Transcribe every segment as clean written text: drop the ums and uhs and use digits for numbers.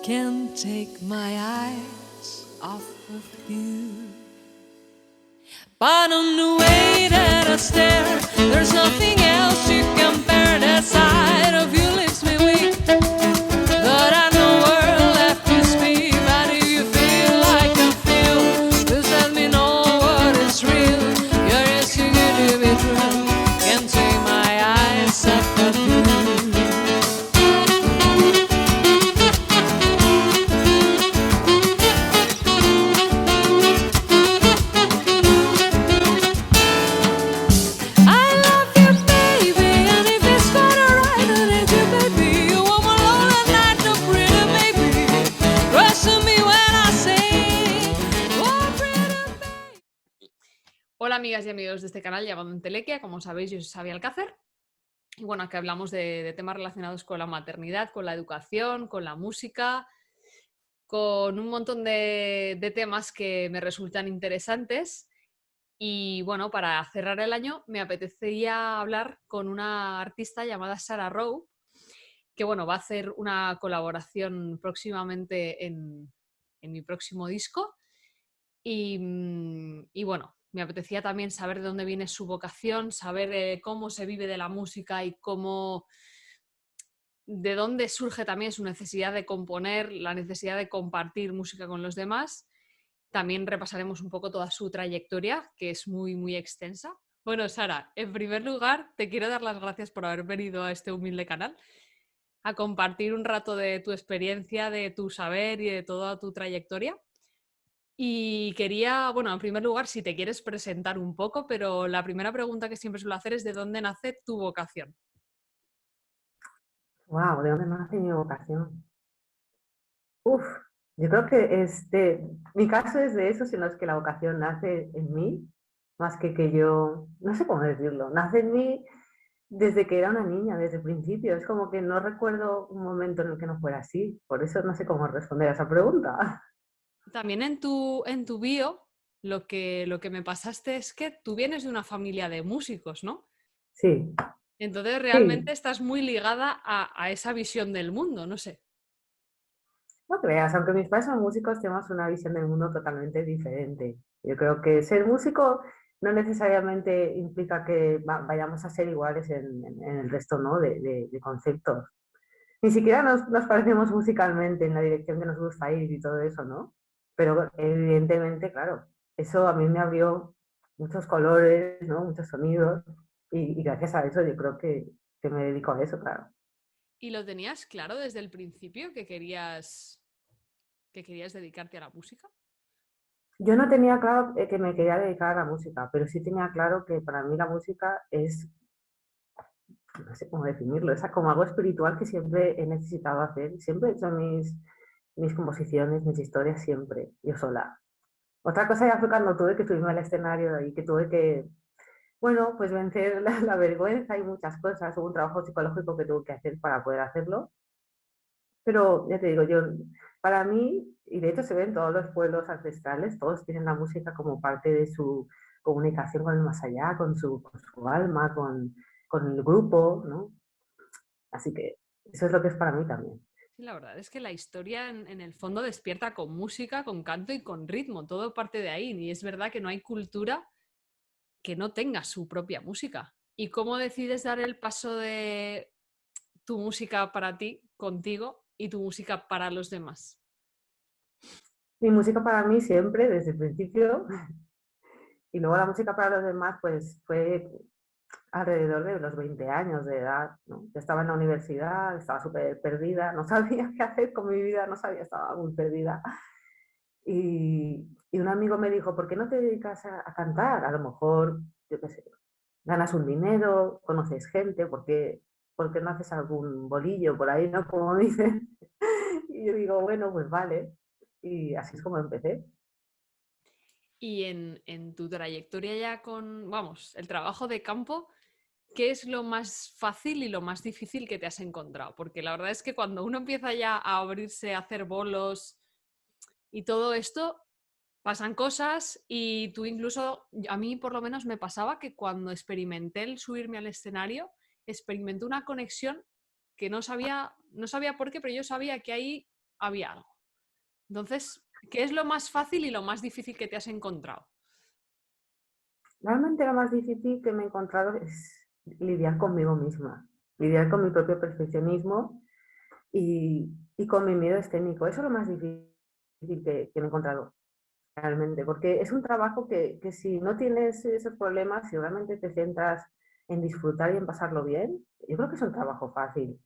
Can't take my eyes off of you. Bottom the way that I stare, there's nothing else you compare. The sight of you leaves me weak, but I know we're left to speak. But if you feel like I feel, please let me know what is real. You're asking me to be true. Can't take my eyes off of you. Hola amigas y amigos de este canal llamado Entelequia, como sabéis yo soy Xavi Alcácer y bueno, aquí hablamos de temas relacionados con la maternidad, con la educación, con la música, con un montón de temas que me resultan interesantes y bueno, para cerrar el año me apetecería hablar con una artista llamada Sara Rowe, que bueno, va a hacer una colaboración próximamente en mi próximo disco y bueno, me apetecía también saber de dónde viene su vocación, saber cómo se vive de la música y de dónde surge también su necesidad de componer, la necesidad de compartir música con los demás. También repasaremos un poco toda su trayectoria, que es muy extensa. Bueno, Sara, en primer lugar, te quiero dar las gracias por haber venido a este humilde canal a compartir un rato de tu experiencia, de tu saber y de toda tu trayectoria. Y quería, bueno, en primer lugar, si te quieres presentar un poco, pero la primera pregunta que siempre suelo hacer es ¿de dónde nace tu vocación? Wow, ¿de dónde nace mi vocación? Uf, yo creo que mi caso es de esos en los que la vocación nace en mí, más que yo, no sé cómo decirlo, nace en mí desde que era una niña, desde el principio. Es como que no recuerdo un momento en el que no fuera así, por eso no sé cómo responder a esa pregunta. También en tu bio, lo que me pasaste es que tú vienes de una familia de músicos, ¿no? Sí, Entonces sí, realmente estás muy ligada a esa visión del mundo, no sé. no creas, aunque mis padres son músicos, tenemos una visión del mundo totalmente diferente. Yo creo que ser músico no necesariamente implica que vayamos a ser iguales en el resto, ¿no? de conceptos. Ni siquiera nos parecemos musicalmente en la dirección que nos gusta ir y todo eso, ¿no? Pero evidentemente, claro, eso a mí me abrió muchos colores, ¿no? Muchos sonidos y gracias a eso yo creo que me dedico a eso, claro. ¿Y lo tenías claro desde el principio que querías dedicarte a la música? Yo no tenía claro que me quería dedicar a la música, pero sí tenía claro que para mí la música es, no sé cómo definirlo, es como algo espiritual que siempre he necesitado hacer. Siempre he hecho mis composiciones, mis historias, siempre, yo sola. Otra cosa ya fue cuando tuve que subirme al escenario y que tuve que, bueno, pues vencer la vergüenza y muchas cosas. Hubo un trabajo psicológico que tuve que hacer para poder hacerlo. Pero ya te digo, para mí, y de hecho se ve en todos los pueblos ancestrales, todos tienen la música como parte de su comunicación con el más allá, con su alma, con el grupo, ¿no? Así que eso es lo que es para mí también. Sí, la verdad es que la historia en el fondo despierta con música, con canto y con ritmo, todo parte de ahí. Y es verdad que no hay cultura que no tenga su propia música. ¿Y cómo decides dar el paso de tu música para ti, contigo, y tu música para los demás? Mi música para mí siempre, desde el principio, y luego la música para los demás, pues fue alrededor de los 20 años de edad, ¿no? Yo estaba en la universidad, estaba súper perdida, no sabía qué hacer con mi vida, no sabía, estaba muy perdida. Y un amigo me dijo, ¿por qué no te dedicas a cantar? A lo mejor, yo qué sé, ganas un dinero, conoces gente, ¿por qué no haces algún bolillo por ahí, no? Como dicen. Y yo digo, bueno, pues vale. Y así es como empecé. Y en tu trayectoria ya con, vamos, el trabajo de campo, ¿qué es lo más fácil y lo más difícil que te has encontrado? Porque la verdad es que cuando uno empieza ya a abrirse, a hacer bolos y todo esto, pasan cosas y tú incluso, a mí por lo menos me pasaba que cuando experimenté el subirme al escenario, experimenté una conexión que no sabía por qué, pero yo sabía que ahí había algo. Entonces, ¿qué es lo más fácil y lo más difícil que te has encontrado? Realmente lo más difícil que me he encontrado es lidiar conmigo misma, lidiar con mi propio perfeccionismo y con mi miedo escénico. Eso es lo más difícil que me he encontrado realmente, porque es un trabajo que si no tienes esos problemas, si realmente te centras en disfrutar y en pasarlo bien, yo creo que es un trabajo fácil.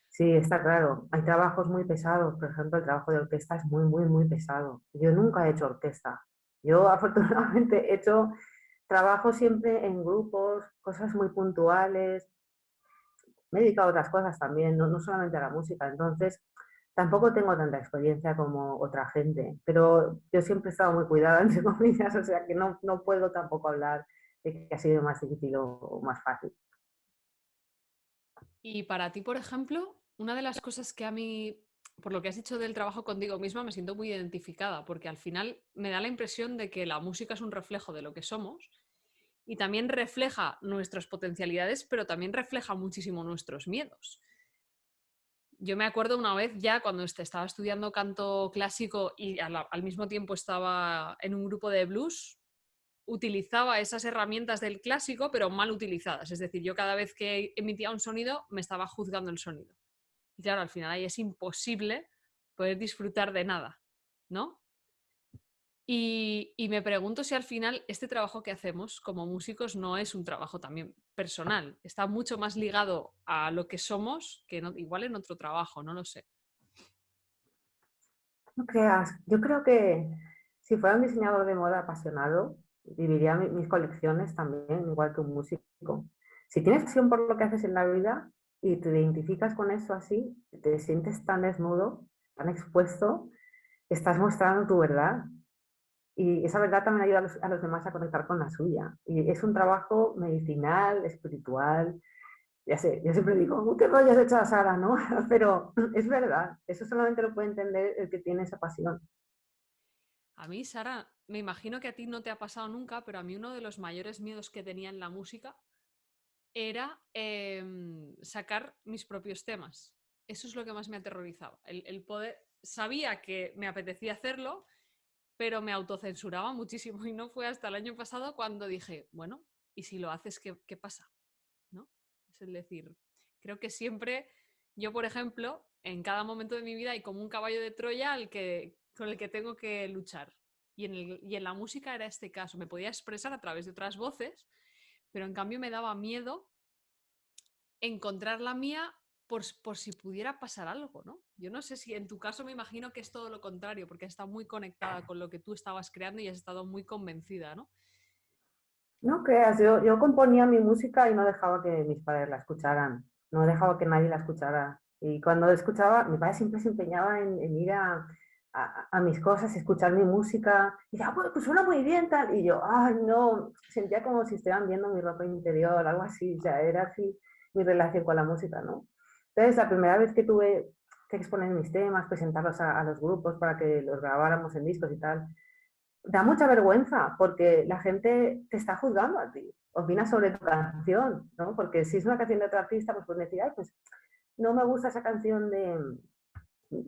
Sí, está claro. Hay trabajos muy pesados, por ejemplo, el trabajo de orquesta es muy, muy, muy pesado. Yo nunca he hecho orquesta. Yo afortunadamente he hecho trabajo siempre en grupos, cosas muy puntuales. Me he dedicado a otras cosas también, no solamente a la música. Entonces, tampoco tengo tanta experiencia como otra gente, pero yo siempre he estado muy cuidada, entre comillas, o sea que no puedo tampoco hablar de que ha sido más difícil o más fácil. Y para ti, por ejemplo, una de las cosas que a mí, por lo que has dicho del trabajo contigo misma, me siento muy identificada, porque al final me da la impresión de que la música es un reflejo de lo que somos y también refleja nuestras potencialidades, pero también refleja muchísimo nuestros miedos. Yo me acuerdo una vez ya cuando estaba estudiando canto clásico y al mismo tiempo estaba en un grupo de blues, utilizaba esas herramientas del clásico, pero mal utilizadas. Es decir, yo cada vez que emitía un sonido me estaba juzgando el sonido. Y claro, al final ahí es imposible poder disfrutar de nada, ¿no? Y me pregunto si al final este trabajo que hacemos como músicos no es un trabajo también personal. Está mucho más ligado a lo que somos que igual en otro trabajo, no lo sé. No creas, yo creo que si fuera un diseñador de moda apasionado, viviría mis colecciones también, igual que un músico. Si tienes pasión por lo que haces en la vida y te identificas con eso así, te sientes tan desnudo, tan expuesto, estás mostrando tu verdad. Y esa verdad también ayuda a los demás a conectar con la suya. Y es un trabajo medicinal, espiritual. Ya sé, yo siempre digo, ¿qué rollo has hecho a Sara, no? Pero es verdad, eso solamente lo puede entender el que tiene esa pasión. A mí, Sara, me imagino que a ti no te ha pasado nunca, pero a mí uno de los mayores miedos que tenía en la música era sacar mis propios temas. Eso es lo que más me aterrorizaba. El poder, sabía que me apetecía hacerlo, pero me autocensuraba muchísimo y no fue hasta el año pasado cuando dije, bueno, ¿y si lo haces, qué pasa? ¿No? Es decir, creo que siempre yo, por ejemplo, en cada momento de mi vida hay como un caballo de Troya con el que tengo que luchar. Y en la música era este caso. Me podía expresar a través de otras voces, pero en cambio me daba miedo encontrar la mía por si pudiera pasar algo, ¿no? Yo no sé si en tu caso me imagino que es todo lo contrario, porque está muy conectada con lo que tú estabas creando y has estado muy convencida, ¿no? No creas, yo componía mi música y no dejaba que mis padres la escucharan, no dejaba que nadie la escuchara. Y cuando escuchaba, mi padre siempre se empeñaba en ir a mis cosas, escuchar mi música, y decía, pues suena muy bien, tal. Y yo, ay, no, sentía como si estuvieran viendo mi ropa interior, algo así, o sea, era así mi relación con la música, ¿no? Entonces, la primera vez que tuve que exponer mis temas, presentarlos a los grupos para que los grabáramos en discos y tal, da mucha vergüenza porque la gente te está juzgando a ti, opina sobre tu canción, ¿no? Porque si es una canción de otro artista, pues pueden decir, ay, pues no me gusta esa canción de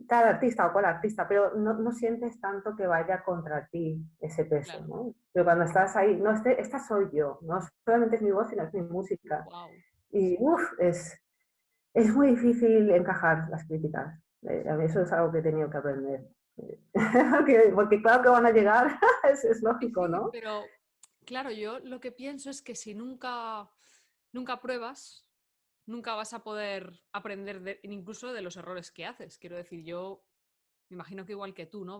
tal artista o cual artista, pero no sientes tanto que vaya contra ti ese peso, Claro. ¿no? Pero cuando estás ahí, no, esta soy yo, no solamente es mi voz, sino es mi música. Wow. Y Sí. uff, es muy difícil encajar las críticas. A mí eso es algo que he tenido que aprender. Porque claro que van a llegar, es Sí, lógico, sí, ¿no? pero claro, yo lo que pienso es que si nunca pruebas, nunca vas a poder aprender incluso de los errores que haces. Quiero decir, yo me imagino que igual que tú, ¿no?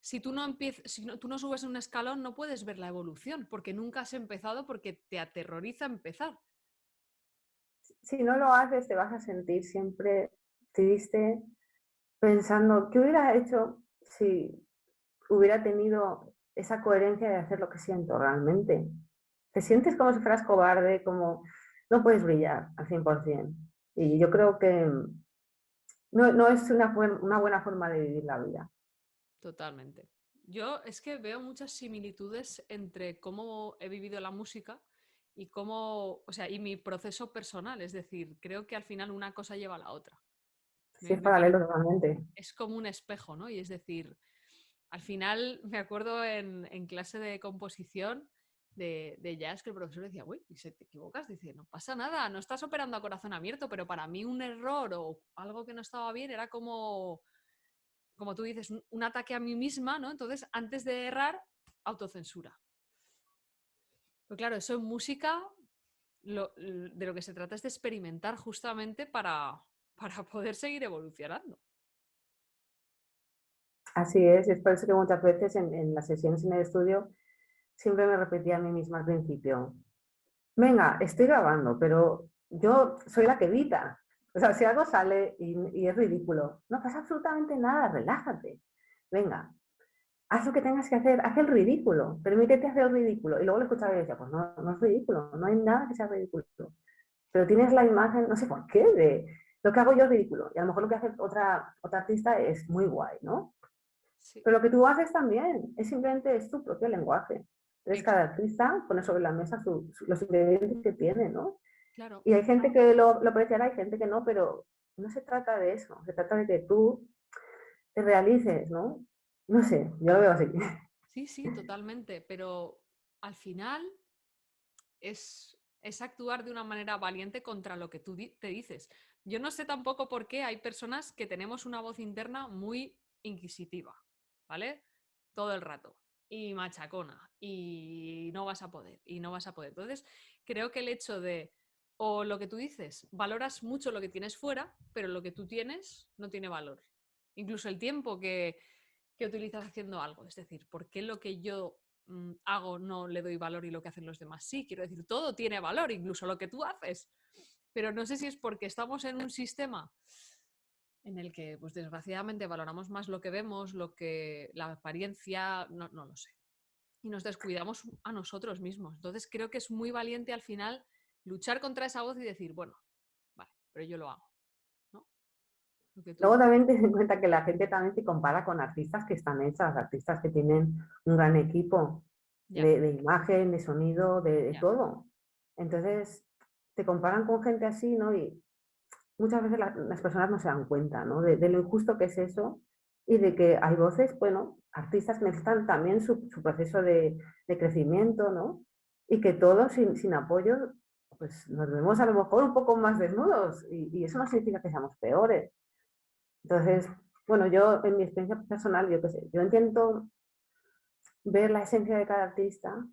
Si tú no tú no subes un escalón, no puedes ver la evolución, porque nunca has empezado, porque te aterroriza empezar. Si no lo haces, te vas a sentir siempre triste, pensando, ¿qué hubiera hecho si hubiera tenido esa coherencia de hacer lo que siento realmente? Te sientes como si fueras cobarde, como no puedes brillar al 100%. Y yo creo que no es una buena forma de vivir la vida. Totalmente. Yo es que veo muchas similitudes entre cómo he vivido la música y cómo, o sea, y mi proceso personal. Es decir, creo que al final una cosa lleva a la otra. Sí, es Me parece paralelo totalmente. es como un espejo, ¿no? Y es decir, al final me acuerdo en clase de composición de jazz que el profesor decía, uy, y si te equivocas, dice, no pasa nada, no estás operando a corazón abierto, pero para mí un error o algo que no estaba bien era como tú dices, un ataque a mí misma, ¿no? Entonces, antes de errar, autocensura. Pero claro, eso en música de lo que se trata es de experimentar justamente para poder seguir evolucionando. Así es por eso que muchas veces en las sesiones en el estudio siempre me repetía a mí misma al principio, venga, estoy grabando, pero yo soy la que edita. O sea, si algo sale y es ridículo, no pasa absolutamente nada, relájate. Venga, haz lo que tengas que hacer, haz el ridículo, permítete hacer el ridículo. Y luego lo escuchaba y decía, pues no, no es ridículo, no hay nada que sea ridículo. Pero tienes la imagen, no sé por qué, de lo que hago yo es ridículo. Y a lo mejor lo que hace otra artista es muy guay, ¿no? Sí, Pero lo que tú haces también es simplemente es tu propio lenguaje. Entonces cada exacto. artista pone sobre la mesa los ingredientes que tiene, ¿no? Claro. Y hay gente que lo apreciará, hay gente que no, pero no se trata de eso, se trata de que tú te realices, ¿no? No sé, yo lo veo así. Sí, sí, totalmente. Pero al final es actuar de una manera valiente contra lo que tú te dices. Yo no sé tampoco por qué hay personas que tenemos una voz interna muy inquisitiva, ¿vale? Todo el rato. Y machacona. Y no vas a poder. Y no vas a poder. Entonces, creo que el hecho de, o lo que tú dices, valoras mucho lo que tienes fuera, pero lo que tú tienes no tiene valor. Incluso el tiempo que utilizas haciendo algo. Es decir, ¿por qué lo que yo hago no le doy valor y lo que hacen los demás sí? Quiero decir, todo tiene valor, incluso lo que tú haces. Pero no sé si es porque estamos en un sistema en el que, pues desgraciadamente, valoramos más lo que vemos, la apariencia, no lo sé. Y nos descuidamos a nosotros mismos. Entonces creo que es muy valiente al final luchar contra esa voz y decir, bueno, vale, pero yo lo hago, ¿no? Lo que tú Luego dices. también ten en cuenta que la gente también se compara con artistas que están hechas, artistas que tienen un gran equipo Ya, de imagen, de sonido, de ya. todo. Entonces, te comparan con gente así, ¿no? Y muchas veces las personas no se dan cuenta, ¿no? De lo injusto que es eso y de que hay voces, bueno, artistas que necesitan también su proceso de crecimiento, ¿no? Y que todos sin apoyo, pues nos vemos a lo mejor un poco más desnudos y eso no significa que seamos peores. Entonces, bueno, yo en mi experiencia personal, yo qué sé, yo intento ver la esencia de cada artista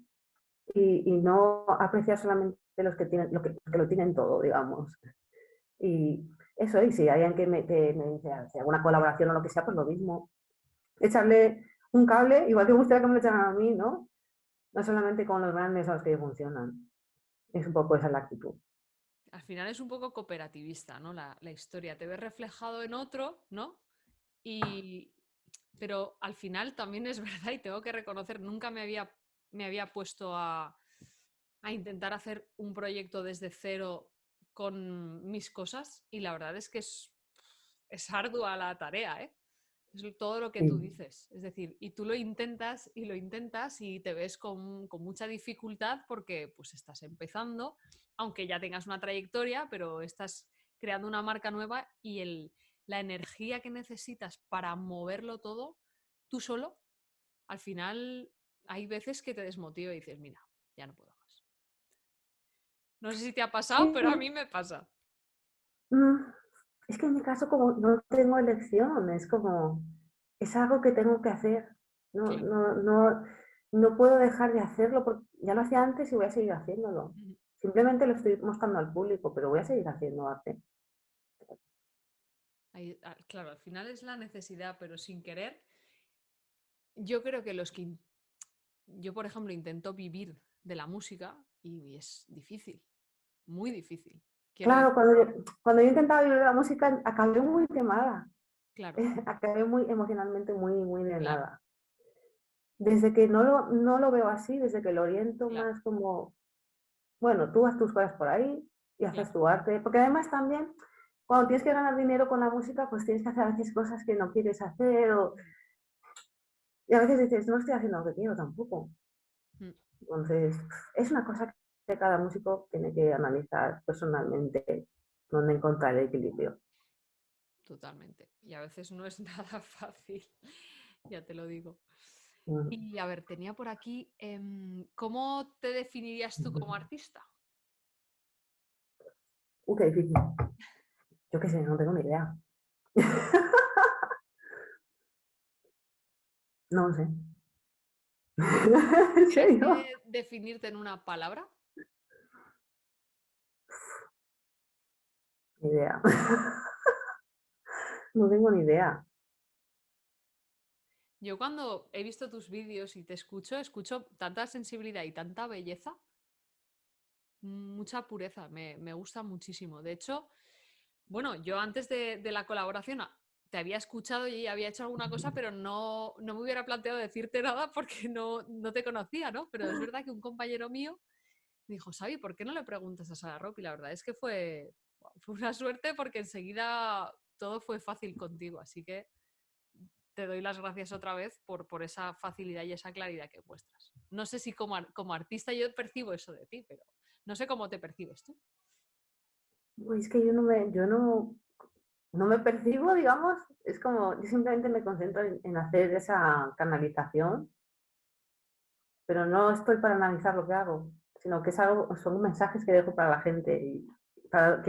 y no apreciar solamente los que tienen, que lo tienen todo, digamos. Y eso, y si hay alguien que me dice, si alguna colaboración o lo que sea, pues lo mismo. Echarle un cable, igual que me gustaría que me lo echaran a mí, ¿no? No solamente con los grandes a los que funcionan. Es un poco esa la actitud. Al final es un poco cooperativista, ¿no? La historia. Te ves reflejado en otro, ¿no? Y, pero al final también es verdad y tengo que reconocer, nunca me había puesto a intentar hacer un proyecto desde cero con mis cosas y la verdad es que es ardua la tarea, ¿eh? Es todo lo que tú Sí. dices. Es decir, y tú lo intentas y te ves con mucha dificultad porque pues estás empezando, aunque ya tengas una trayectoria, pero estás creando una marca nueva y la energía que necesitas para moverlo todo, tú solo, al final hay veces que te desmotiva y dices, mira, ya no puedo más. No sé si te ha pasado, Sí, pero a mí me pasa. mm, es que en mi caso como no tengo elección, es como, es algo que tengo que hacer. No, Claro. no, no, no puedo dejar de hacerlo porque ya lo hacía antes y voy a seguir haciéndolo. Simplemente lo estoy mostrando al público, pero voy a seguir haciendo arte. Claro, al final es la necesidad, pero sin querer. Yo creo que yo, por ejemplo, intento vivir de la música y es difícil, muy difícil. Quiero Claro, decir, cuando yo intentaba vivir la música, acabé muy quemada, claro, acabé muy emocionalmente muy claro, drenada. Desde que no lo veo así, desde que lo oriento claro, más como, bueno, tú haz tus cosas por ahí y haces claro, tu arte, porque además también cuando tienes que ganar dinero con la música, pues tienes que hacer a veces cosas que no quieres hacer y a veces dices, no estoy haciendo lo que quiero tampoco. mm, Entonces, es una cosa que cada músico tiene que analizar personalmente, donde encontrar el equilibrio. totalmente. Y a veces no es nada fácil, ya te lo digo. Mm, Y a ver, tenía por aquí, ¿cómo te definirías tú como artista? qué difícil. Yo qué sé, no tengo ni idea. No lo sé. ¿En ¿Tienes serio? que definirte en una palabra? Ni idea. No tengo ni idea. Yo cuando he visto tus vídeos y te escucho tanta sensibilidad y tanta belleza, mucha pureza, me gusta muchísimo. De hecho, bueno, yo antes de la colaboración te había escuchado y había hecho alguna cosa, pero no me hubiera planteado decirte nada porque no te conocía, ¿no? Pero es verdad que un compañero mío me dijo, Xavi, ¿por qué no le preguntas a Sara Rock? Y la verdad es que fue una suerte porque enseguida todo fue fácil contigo, así que te doy las gracias otra vez por esa facilidad y esa claridad que muestras. No sé si como artista yo percibo eso de ti, pero no sé cómo te percibes tú. Uy, es que no me percibo, digamos. Es como, yo simplemente me concentro en hacer esa canalización, pero no estoy para analizar lo que hago, sino que es algo, son mensajes que dejo para la gente y para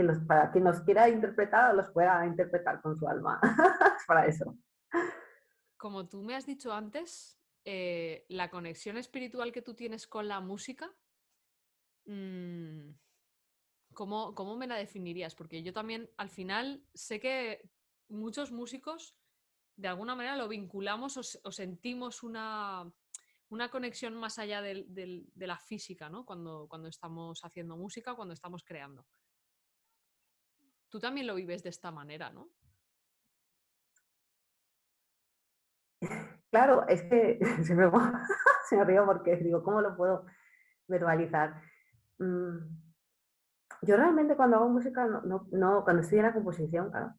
quien los quiera interpretar, los pueda interpretar con su alma. Es para eso. Como tú me has dicho antes, la conexión espiritual que tú tienes con la música, mm, ¿cómo me la definirías? Porque yo también al final sé que muchos músicos de alguna manera lo vinculamos o sentimos una conexión más allá de la física, ¿no? Cuando estamos haciendo música, cuando estamos creando. Tú también lo vives de esta manera, ¿no? Claro, es que se me río porque digo, ¿cómo lo puedo verbalizar? Mm, yo realmente cuando hago música, cuando estoy en la composición, claro,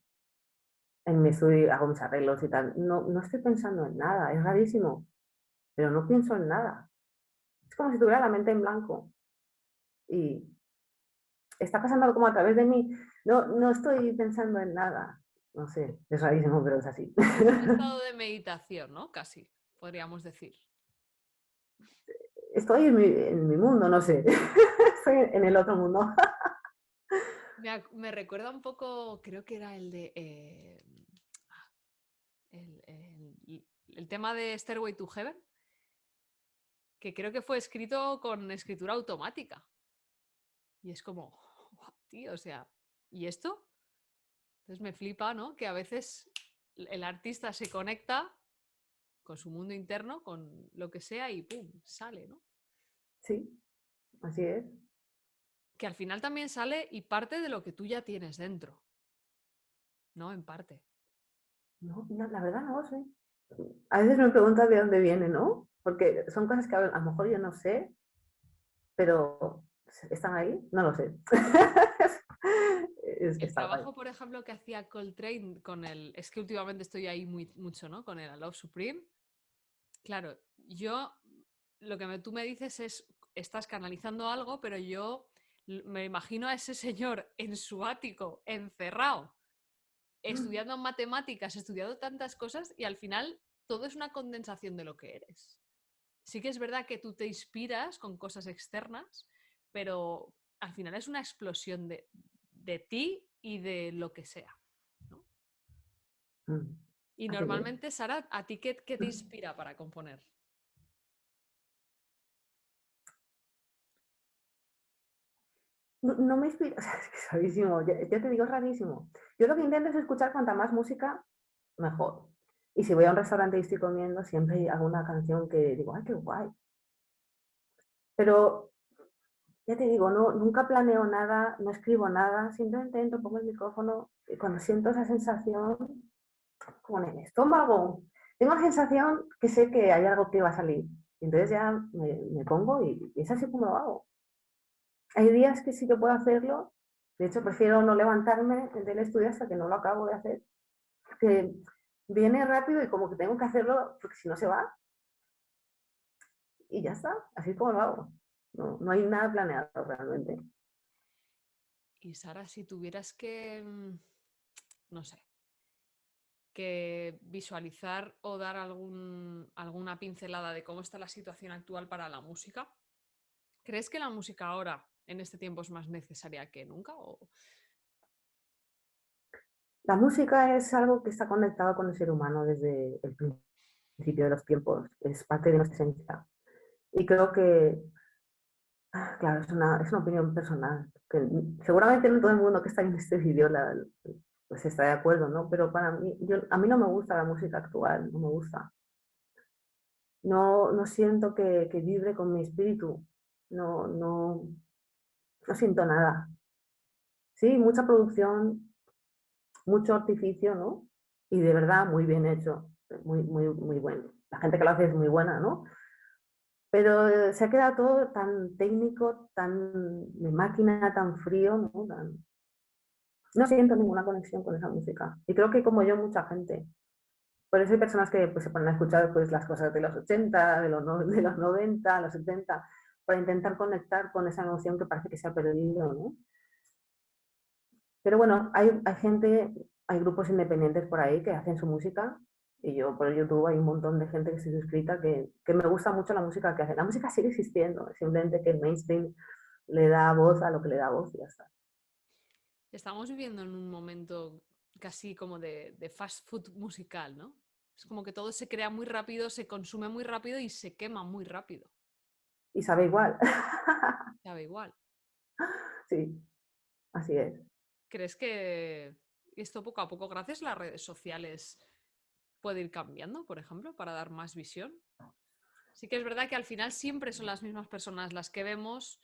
en mi estudio hago mis arreglos y tal, no estoy pensando en nada, es rarísimo, pero no pienso en nada. Es como si tuviera la mente en blanco y está pasando como a través de mí. No estoy pensando en nada. No sé, es rarísimo, pero es así. Un estado de meditación, ¿no? Casi, podríamos decir. Estoy en mi mundo, no sé. Estoy en el otro mundo. Me recuerda un poco, creo que era el de el tema de Stairway to Heaven, que creo que fue escrito con escritura automática. Y es como, "Guau, tío, o sea, ¿y esto?". Entonces me flipa, ¿no? Que a veces el artista se conecta con su mundo interno, con lo que sea y ¡pum! Sale, ¿no? Sí, así es. Que al final también sale y parte de lo que tú ya tienes dentro, ¿no? En parte. No, la verdad no sé. A veces me preguntas de dónde viene, ¿no? Porque son cosas que a lo mejor yo no sé, pero están ahí, no lo sé. El Está guay. trabajo, por ejemplo, que hacía Coltrane con el... Es que últimamente estoy ahí mucho, ¿no? Con el I Love Supreme. Claro, yo lo que tú me dices es, estás canalizando algo, pero yo me imagino a ese señor en su ático, encerrado, estudiando matemáticas, estudiando tantas cosas y al final todo es una condensación de lo que eres. Sí que es verdad que tú te inspiras con cosas externas, pero al final es una explosión de ti y de lo que sea, ¿no? Mm, Y así es. normalmente, Sara, ¿a ti qué te inspira para componer? No me inspira, o sea, es que es rarísimo, ya te digo, es rarísimo. Yo lo que intento es escuchar cuanta más música, mejor. Y si voy a un restaurante y estoy comiendo, siempre hago una canción que digo, ¡ay, qué guay! Pero ya te digo, nunca planeo nada, no escribo nada, simplemente entro, pongo el micrófono y cuando siento esa sensación, como en el estómago, tengo la sensación que sé que hay algo que va a salir. Y entonces ya me pongo y es así como lo hago. Hay días que sí que puedo hacerlo, de hecho prefiero no levantarme del estudio hasta que no lo acabo de hacer, que viene rápido y como que tengo que hacerlo porque si no se va y ya está, así como lo hago. No hay nada planeado realmente. Y Sara, si tuvieras que, no sé, que visualizar o dar alguna pincelada de cómo está la situación actual para la música. ¿Crees que la música ahora, en este tiempo, es más necesaria que nunca? La música es algo que está conectado con el ser humano desde el principio de los tiempos, es parte de nuestra esencia. Y creo que, claro, es una opinión personal, que seguramente no todo el mundo que está en este vídeo pues está de acuerdo, ¿no? Pero para mí, a mí no me gusta la música actual, no me gusta. No siento que vibre con mi espíritu, no, no, no siento nada. Sí, mucha producción, mucho artificio, ¿no? Y de verdad muy bien hecho, muy, muy, muy bueno. La gente que lo hace es muy buena, ¿no? Pero se ha quedado todo tan técnico, tan de máquina, tan frío, ¿no? No siento ninguna conexión con esa música. Y creo que como yo, mucha gente. Por eso hay personas que pues, se ponen a escuchar pues, las cosas de los 80, de los 90, los 70, para intentar conectar con esa emoción que parece que se ha perdido, ¿no? Pero bueno, hay gente, hay grupos independientes por ahí que hacen su música y yo por YouTube hay un montón de gente que se suscrita que me gusta mucho la música que hace. La música sigue existiendo, simplemente que el mainstream le da voz a lo que le da voz y ya está. Estamos viviendo en un momento casi como de fast food musical, ¿no? Es como que todo se crea muy rápido, se consume muy rápido y se quema muy rápido. Y sabe igual. Sabe igual. Sí, así es. ¿Crees que esto poco a poco, gracias a las redes sociales, puede ir cambiando, por ejemplo, para dar más visión? Sí que es verdad que al final siempre son las mismas personas las que vemos,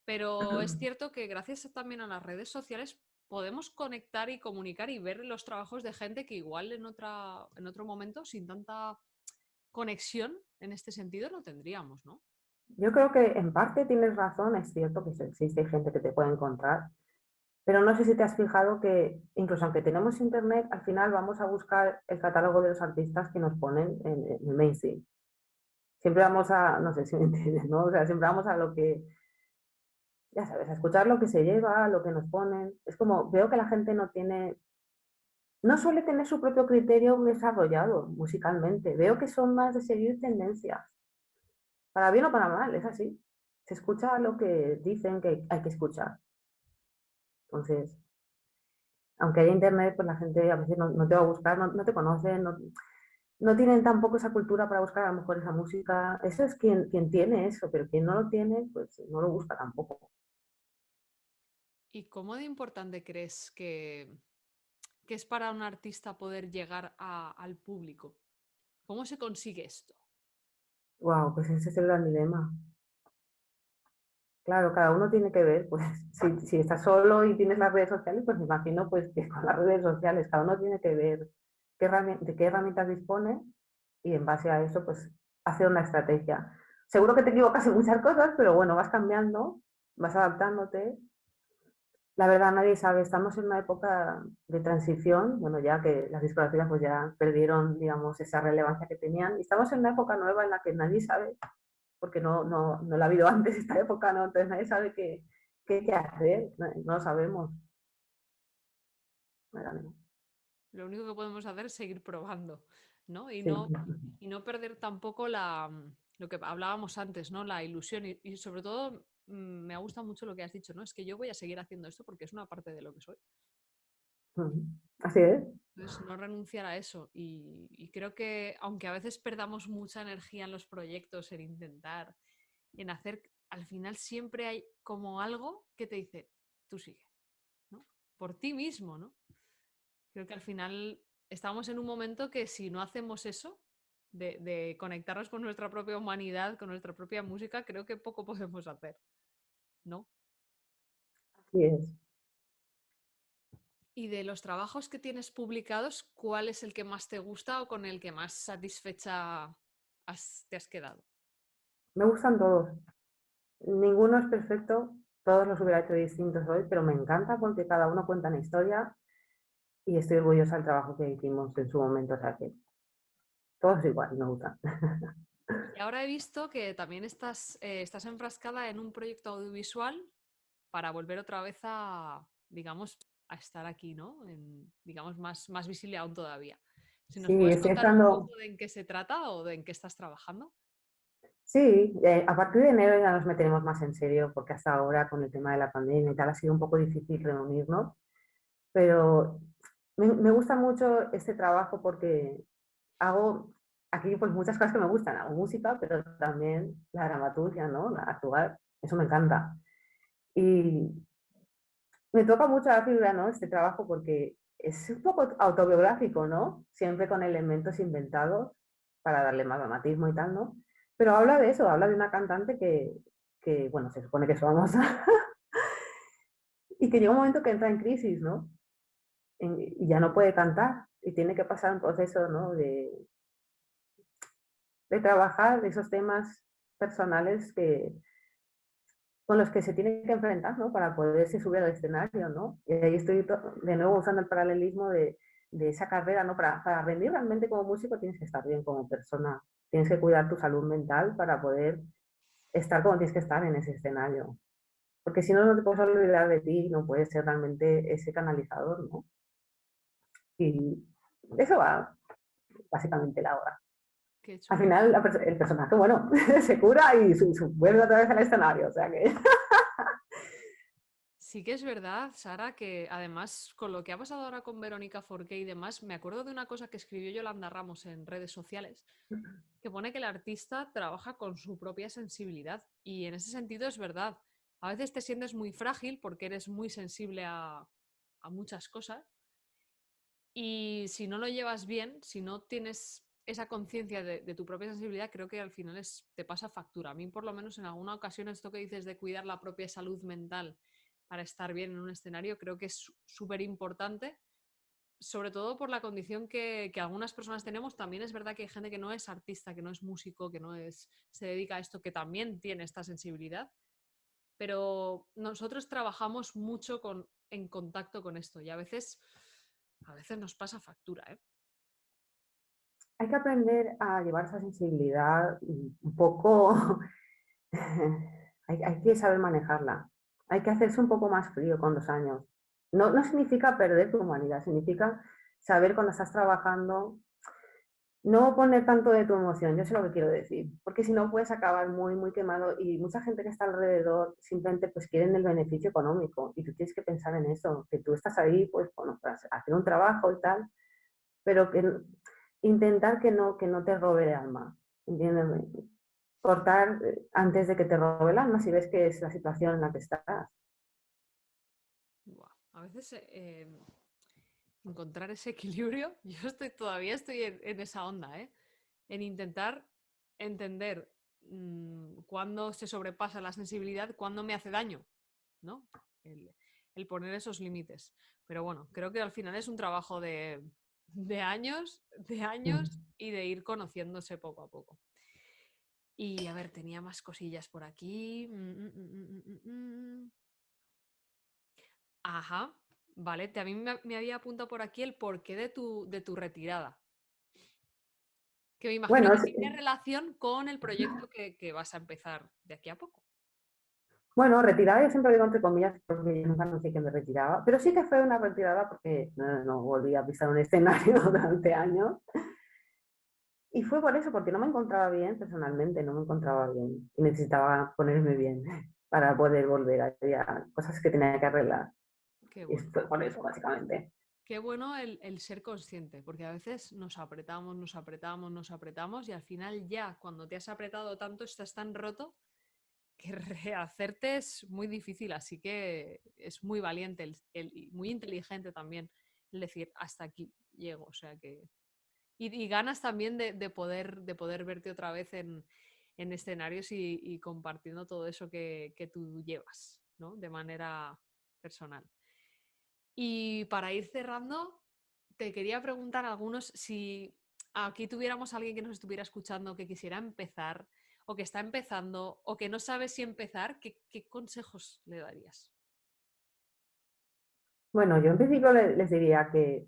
pero es cierto que gracias también a las redes sociales podemos conectar y comunicar y ver los trabajos de gente que igual en otro momento, sin tanta conexión en este sentido, no tendríamos, ¿no? Yo creo que en parte tienes razón, es cierto que existe gente que te puede encontrar, pero no sé si te has fijado que incluso aunque tenemos internet, al final vamos a buscar el catálogo de los artistas que nos ponen en el mainstream. Siempre vamos a, no sé si me entiendes, ¿no? O sea, siempre vamos a lo que, ya sabes, a escuchar lo que se lleva, lo que nos ponen. Es como, veo que la gente no suele tener su propio criterio desarrollado musicalmente. Veo que son más de seguir tendencias. Para bien o para mal, es así. Se escucha lo que dicen que hay que escuchar. Entonces, aunque haya internet, pues la gente a veces no te va a buscar, no te conocen, no tienen tampoco esa cultura para buscar a lo mejor esa música. Eso es quien tiene eso, pero quien no lo tiene, pues no lo busca tampoco. ¿Y cómo de importante crees que es para un artista poder llegar al público? ¿Cómo se consigue esto? Wow, pues ese es el gran dilema. Claro, cada uno tiene que ver, pues si estás solo y tienes las redes sociales, pues me imagino pues que con las redes sociales cada uno tiene que ver de qué herramientas dispone y en base a eso pues hacer una estrategia. Seguro que te equivocas en muchas cosas, pero bueno, vas cambiando, vas adaptándote. La verdad nadie sabe, estamos en una época de transición, bueno, ya que las discográficas pues ya perdieron, digamos, esa relevancia que tenían, y estamos en una época nueva en la que nadie sabe, porque no la ha habido antes esta época, ¿no? Entonces nadie sabe qué hay que hacer, no lo sabemos. Lo único que podemos hacer es seguir probando, ¿no? Sí, Y no perder tampoco lo que hablábamos antes, ¿no? La ilusión y sobre todo me ha gustado mucho lo que has dicho, ¿no? Es que yo voy a seguir haciendo esto porque es una parte de lo que soy. así es. Entonces, no renunciar a eso. Y creo que, aunque a veces perdamos mucha energía en los proyectos, en intentar, en hacer, al final siempre hay como algo que te dice, tú sigue, ¿no? Por ti mismo, ¿no? Creo que al final estamos en un momento que si no hacemos eso, de conectarnos con nuestra propia humanidad, con nuestra propia música, creo que poco podemos hacer, ¿no? Así es. Y de los trabajos que tienes publicados, ¿cuál es el que más te gusta o con el que más satisfecha te has quedado? Me gustan todos. Ninguno es perfecto, todos los hubiera hecho distintos hoy, pero me encanta porque cada uno cuenta una historia y estoy orgullosa del trabajo que hicimos en su momento. O sea que todos igual, me gustan. Y ahora he visto que también estás enfrascada en un proyecto audiovisual para volver otra vez digamos, a estar aquí, ¿no? Digamos, más visible aún todavía. Si nos Sí, puedes estoy contar un estando. poco de en qué se trata o de en qué estás trabajando. Sí, a partir de enero ya nos meteremos más en serio, porque hasta ahora con el tema de la pandemia y tal ha sido un poco difícil reunirnos, pero me gusta mucho este trabajo porque hago aquí pues muchas cosas que me gustan, hago música, pero también la dramaturgia, ¿no? La actuar, eso me encanta. Y me toca mucho la fibra, ¿no? Este trabajo porque es un poco autobiográfico, ¿no? Siempre con elementos inventados para darle más dramatismo y tal, ¿no? Pero habla de eso, habla de una cantante que bueno, se supone que es famosa y que llega un momento que entra en crisis, ¿no? Y ya no puede cantar y tiene que pasar un proceso, ¿no? De trabajar esos temas personales con los que se tiene que enfrentar, ¿no? Para poderse subir al escenario, ¿no? Y ahí estoy de nuevo usando el paralelismo de esa carrera, ¿no? Para rendir realmente como músico tienes que estar bien como persona, tienes que cuidar tu salud mental para poder estar como tienes que estar en ese escenario. Porque si no, no te puedes olvidar de ti, no puedes ser realmente ese canalizador, ¿no? Y de eso va básicamente la obra. Qué Al chulo. final, el personaje, bueno, se cura y vuelve otra vez al escenario, o sea que... Sí que es verdad, Sara, que además con lo que ha pasado ahora con Verónica Forqué y demás, me acuerdo de una cosa que escribió Yolanda Ramos en redes sociales, que pone que el artista trabaja con su propia sensibilidad. Y en ese sentido es verdad. A veces te sientes muy frágil porque eres muy sensible a muchas cosas. Y si no lo llevas bien, si no tienes esa conciencia de tu propia sensibilidad, creo que al final te pasa factura. A mí, por lo menos, en alguna ocasión, esto que dices de cuidar la propia salud mental para estar bien en un escenario, creo que es súper importante, sobre todo por la condición que algunas personas tenemos. También es verdad que hay gente que no es artista, que no es músico, que no es, se dedica a esto, que también tiene esta sensibilidad, pero nosotros trabajamos mucho en contacto con esto y a veces nos pasa factura, ¿eh? Hay que aprender a llevar esa sensibilidad un poco, hay que saber manejarla. Hay que hacerse un poco más frío con los años. No, no significa perder tu humanidad, significa saber cuando estás trabajando, no poner tanto de tu emoción, yo sé lo que quiero decir, porque si no puedes acabar muy, muy quemado y mucha gente que está alrededor simplemente pues quieren el beneficio económico y tú tienes que pensar en eso, que tú estás ahí pues bueno, para hacer un trabajo y tal, pero que intentar que no te robe el alma, ¿entiendes? Cortar antes de que te robe el alma si ves que es la situación en la que estás. Buah, a veces encontrar ese equilibrio, yo todavía estoy en esa onda, ¿eh? En intentar entender cuándo se sobrepasa la sensibilidad, cuándo me hace daño, ¿no? El, el poner esos límites. Pero bueno, creo que al final es un trabajo de Mm. años y de ir conociéndose poco a poco. Y a ver, tenía más cosillas por aquí. Ajá, vale. A mí me había apuntado por aquí el porqué de tu retirada. Que me imagino Bueno, que tiene relación con el proyecto que vas a empezar de aquí a poco. bueno, retirada yo siempre digo entre comillas porque yo nunca anuncié que me retiraba, pero sí que fue una retirada porque no volví a pisar un escenario durante años. Y fue por eso, porque no me encontraba bien personalmente, no me encontraba bien y necesitaba ponerme bien para poder volver. Había cosas que tenía que arreglar Qué y bueno. fue por eso, básicamente. Qué bueno el ser consciente, porque a veces nos apretamos, nos apretamos, nos apretamos y al final ya cuando te has apretado tanto estás tan roto que rehacerte es muy difícil, así que es muy valiente y muy inteligente también el decir hasta aquí llego, o sea que... Y ganas también de poder verte otra vez en escenarios y compartiendo todo eso que tú llevas, ¿no? De manera personal. Y para ir cerrando, te quería preguntar a algunos si aquí tuviéramos a alguien que nos estuviera escuchando que quisiera empezar o que está empezando o que no sabe si empezar, ¿qué consejos le darías? Bueno, yo en principio les diría que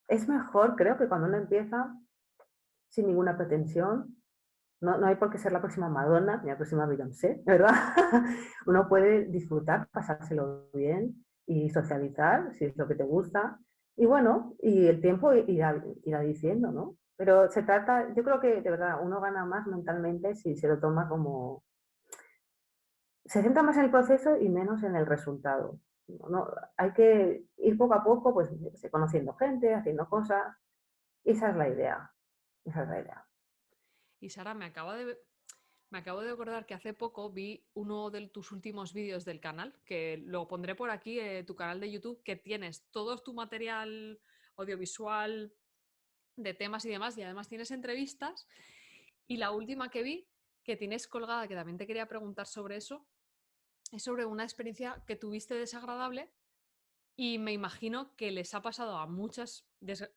es mejor, creo que cuando uno empieza sin ninguna pretensión, no, no hay por qué ser la próxima Madonna ni la próxima Beyoncé, ¿verdad? Uno puede disfrutar, pasárselo bien y socializar, si es lo que te gusta, Y bueno, y el tiempo irá diciendo, ¿no? Pero se trata, yo creo que de verdad uno gana más mentalmente si se lo toma como, se centra más en el proceso y menos en el resultado. No, hay que ir poco a poco, pues yo qué sé, conociendo gente, haciendo cosas. Esa es la idea. Esa es la idea. Y Sara, me acabo de acordar que hace poco vi uno de tus últimos vídeos del canal, que lo pondré por aquí, tu canal de YouTube, que tienes todo tu material audiovisual de temas y demás, y además tienes entrevistas. Y la última que vi, que tienes colgada, que también te quería preguntar sobre eso, es sobre una experiencia que tuviste desagradable y me imagino que les ha pasado a muchas,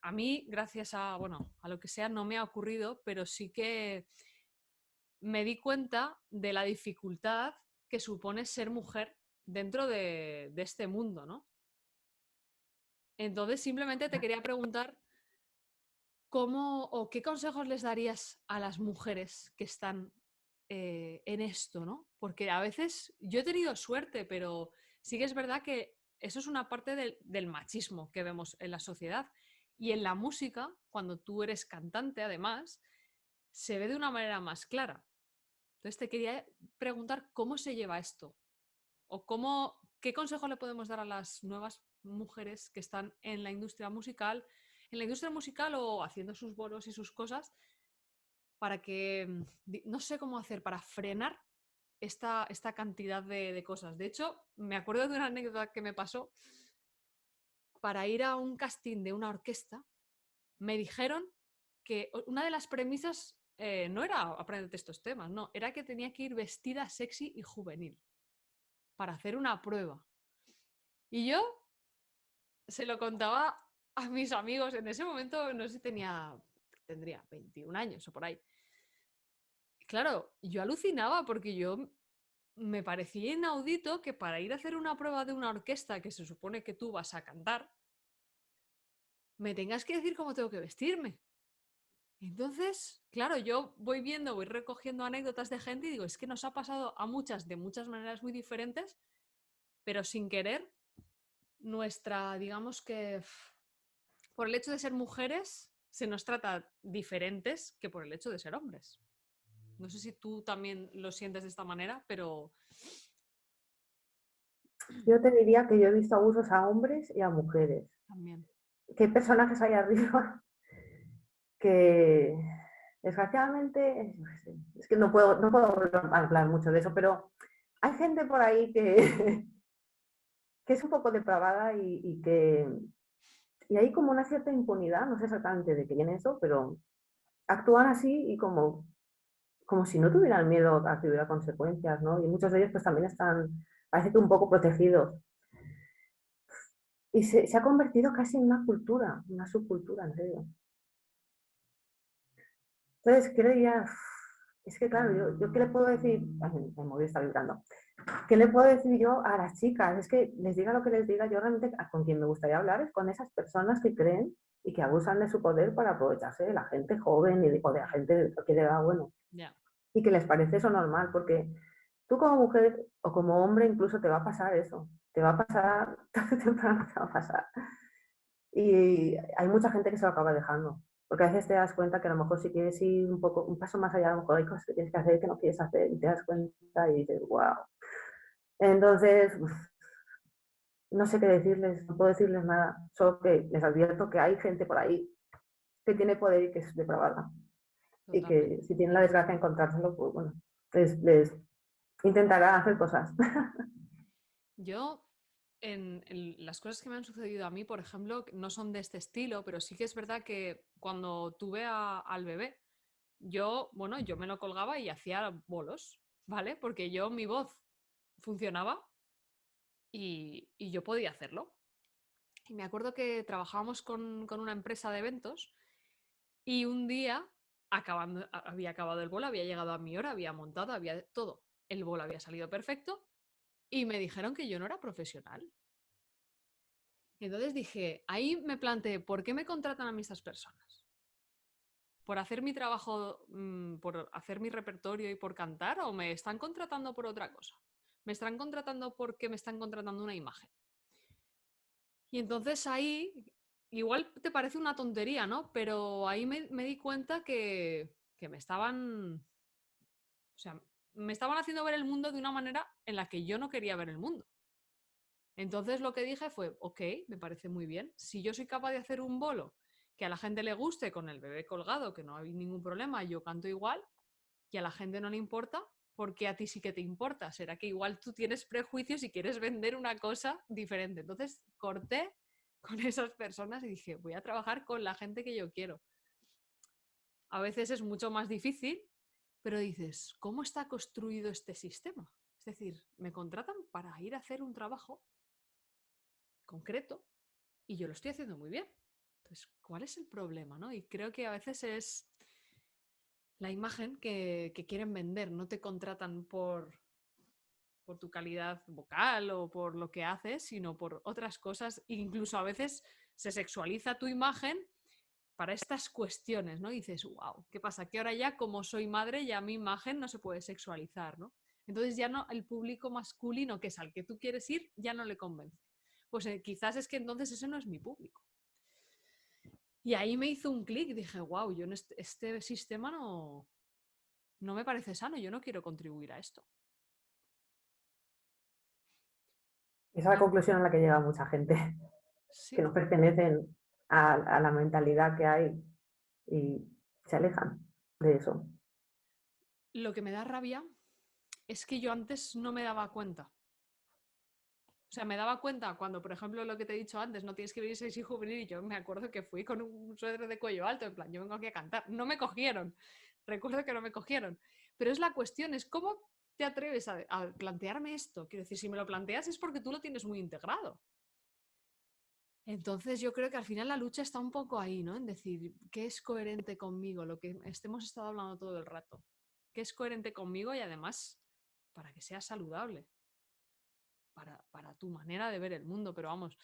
a mí, gracias a, bueno, a lo que sea, no me ha ocurrido, pero sí que me di cuenta de la dificultad que supone ser mujer dentro de este mundo, ¿no? Entonces, simplemente te quería preguntar cómo o qué consejos les darías a las mujeres que están en esto, ¿no? Porque a veces yo he tenido suerte, pero sí que es verdad que eso es una parte del machismo que vemos en la sociedad. Y en la música, cuando tú eres cantante, además, se ve de una manera más clara. Entonces te quería preguntar cómo se lleva esto o qué consejo le podemos dar a las nuevas mujeres que están en la industria musical o haciendo sus bolos y sus cosas para que no sé cómo hacer para frenar esta cantidad de cosas. De hecho, me acuerdo de una anécdota que me pasó para ir a un casting de una orquesta. Me dijeron que una de las premisas no era aprender estos temas, no, era que tenía que ir vestida sexy y juvenil para hacer una prueba. Y yo se lo contaba a mis amigos. En ese momento, no sé si tendría 21 años o por ahí. Claro, yo alucinaba porque yo me parecía inaudito que para ir a hacer una prueba de una orquesta que se supone que tú vas a cantar, me tengas que decir cómo tengo que vestirme. Entonces, claro, yo voy recogiendo anécdotas de gente y digo, es que nos ha pasado a muchas de muchas maneras muy diferentes, pero sin querer, digamos que por el hecho de ser mujeres, se nos trata diferentes que por el hecho de ser hombres. No sé si tú también lo sientes de esta manera, pero Yo te diría que yo he visto abusos a hombres y a mujeres. también. Que hay personajes ahí arriba que desgraciadamente, es que no puedo hablar mucho de eso, pero hay gente por ahí que, que es un poco depravada y hay como una cierta impunidad, no sé exactamente de qué viene eso, pero actúan así y como si no tuvieran miedo a que hubiera consecuencias, ¿no? Y muchos de ellos pues también están, parece que un poco protegidos. Y se ha convertido casi en una cultura, una subcultura, en serio. Entonces, ¿qué le diría? Es que claro, yo ¿qué le puedo decir? Ay, mi móvil está vibrando. ¿Qué le puedo decir yo a las chicas? Es que les diga lo que les diga, yo realmente con quien me gustaría hablar es con esas personas que creen y que abusan de su poder para aprovecharse de la gente joven o de la gente que le da bueno. Ya. Y que les parece eso normal, porque tú como mujer o como hombre incluso te va a pasar eso. Te va a pasar, tarde o temprano te va a pasar. Y hay mucha gente que se lo acaba dejando. Porque a veces te das cuenta que a lo mejor si quieres ir un paso más allá, a lo mejor hay cosas que tienes que hacer que no quieres hacer y te das cuenta y dices, wow. Entonces, no sé qué decirles, no puedo decirles nada, solo que les advierto que hay gente por ahí que tiene poder y que es depravada. Y que Totalmente. si tienen la desgracia de encontrárselo, pues bueno, les intentará hacer cosas. Yo, en las cosas que me han sucedido a mí, por ejemplo, no son de este estilo, pero sí que es verdad que cuando tuve al bebé, yo me lo colgaba y hacía bolos, ¿vale? Porque mi voz funcionaba y yo podía hacerlo. Y me acuerdo que trabajábamos con una empresa de eventos y un día, había acabado el bolo, había llegado a mi hora, había montado, había todo. El bolo había salido perfecto y me dijeron que yo no era profesional. Y entonces dije, ahí me planteé, ¿por qué me contratan a mí estas personas? ¿Por hacer mi trabajo, por hacer mi repertorio y por cantar? ¿O me están contratando por otra cosa? ¿Me están contratando porque me están contratando una imagen? Y entonces ahí igual te parece una tontería, ¿no? Pero ahí me di cuenta que me estaban, o sea, me estaban haciendo ver el mundo de una manera en la que yo no quería ver el mundo. Entonces lo que dije fue, ok, me parece muy bien. Si yo soy capaz de hacer un bolo que a la gente le guste con el bebé colgado, que no hay ningún problema, yo canto igual, y a la gente no le importa, porque a ti sí que te importa. Será que igual tú tienes prejuicios y quieres vender una cosa diferente. Entonces corté con esas personas y dije, voy a trabajar con la gente que yo quiero. A veces es mucho más difícil, pero dices, ¿cómo está construido este sistema? Es decir, me contratan para ir a hacer un trabajo concreto y yo lo estoy haciendo muy bien. Entonces, ¿cuál es el problema, no? Y creo que a veces es la imagen que quieren vender. No te contratan por tu calidad vocal o por lo que haces, sino por otras cosas. Incluso a veces se sexualiza tu imagen para estas cuestiones, ¿no? Y dices, wow, ¿qué pasa? Que ahora ya, como soy madre, ya mi imagen no se puede sexualizar, ¿no? Entonces ya no, el público masculino, que es al que tú quieres ir, ya no le convence. Pues quizás es que entonces ese no es mi público. Y ahí me hizo un clic, dije, wow, yo en este sistema no me parece sano, yo no quiero contribuir a esto. Esa es la conclusión a la que llega mucha gente, Sí. que no pertenecen a la mentalidad que hay y se alejan de eso. Lo que me da rabia es que yo antes no me daba cuenta. O sea, me daba cuenta cuando, por ejemplo, lo que te he dicho antes, no tienes que venir sexy juvenil, y yo me acuerdo que fui con un suéter de cuello alto, en plan, yo vengo aquí a cantar. No me cogieron. Recuerdo que no me cogieron. Pero es la cuestión, es cómo te atreves a plantearme esto. Quiero decir, si me lo planteas es porque tú lo tienes muy integrado. Entonces yo creo que al final la lucha está un poco ahí, ¿no? En decir, ¿qué es coherente conmigo? Lo que hemos estado hablando todo el rato. ¿Qué es coherente conmigo? Y además, para que sea saludable. Para tu manera de ver el mundo. Pero vamos,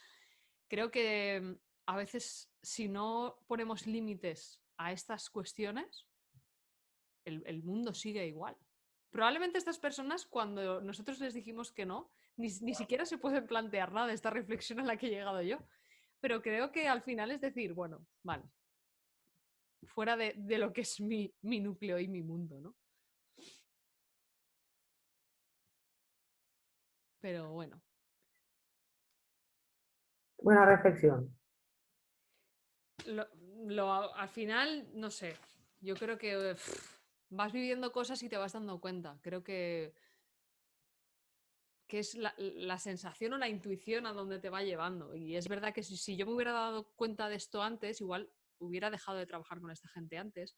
creo que a veces si no ponemos límites a estas cuestiones, el mundo sigue igual. Probablemente estas personas, cuando nosotros les dijimos que no, ni siquiera se pueden plantear nada de esta reflexión a la que he llegado yo. Pero creo que al final es decir, bueno, vale, fuera de lo que es mi núcleo y mi mundo, ¿no? Pero bueno. Buena reflexión. Al final, no sé, yo creo que vas viviendo cosas y te vas dando cuenta. Creo que es la sensación o la intuición a donde te va llevando. Y es verdad que si yo me hubiera dado cuenta de esto antes, igual hubiera dejado de trabajar con esta gente antes,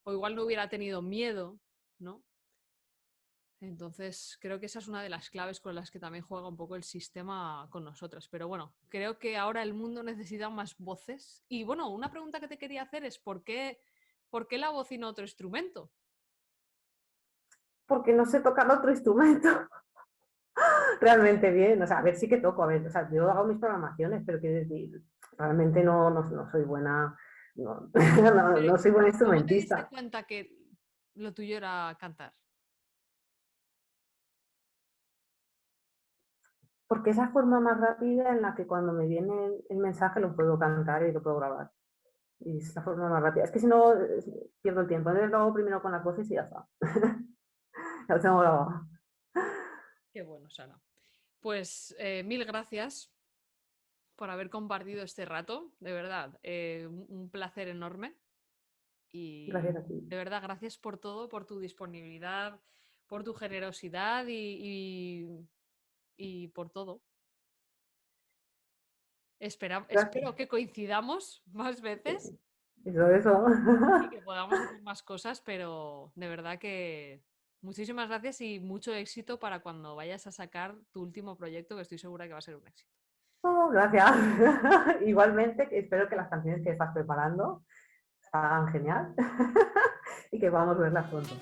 o igual no hubiera tenido miedo, ¿no? Entonces, creo que esa es una de las claves con las que también juega un poco el sistema con nosotros. Pero bueno, creo que ahora el mundo necesita más voces. Y bueno, una pregunta que te quería hacer es ¿por qué la voz y no otro instrumento? Porque no sé tocar otro instrumento realmente bien. O sea, a ver, sí que toco, a ver, o sea, yo hago mis programaciones, pero quiero decir, realmente no soy buena, no soy buena ¿Cómo te diste instrumentista. cuenta que lo tuyo era cantar? Porque esa forma más rápida en la que cuando me viene el mensaje lo puedo cantar y lo puedo grabar. Y es la forma más rápida. Es que si no, pierdo el tiempo. Entonces lo hago primero con las voces y ya está. Ya lo tengo grabado. Qué bueno, Sara. Pues mil gracias por haber compartido este rato, de verdad, un placer enorme. Y Gracias a ti. de verdad, gracias por todo, por tu disponibilidad, por tu generosidad y por todo. Gracias. Espero que coincidamos más veces Eso. y que podamos hacer más cosas, pero de verdad que muchísimas gracias y mucho éxito para cuando vayas a sacar tu último proyecto, que estoy segura que va a ser un éxito. Oh, gracias. Igualmente, espero que las canciones que estás preparando salgan genial y que podamos verlas pronto.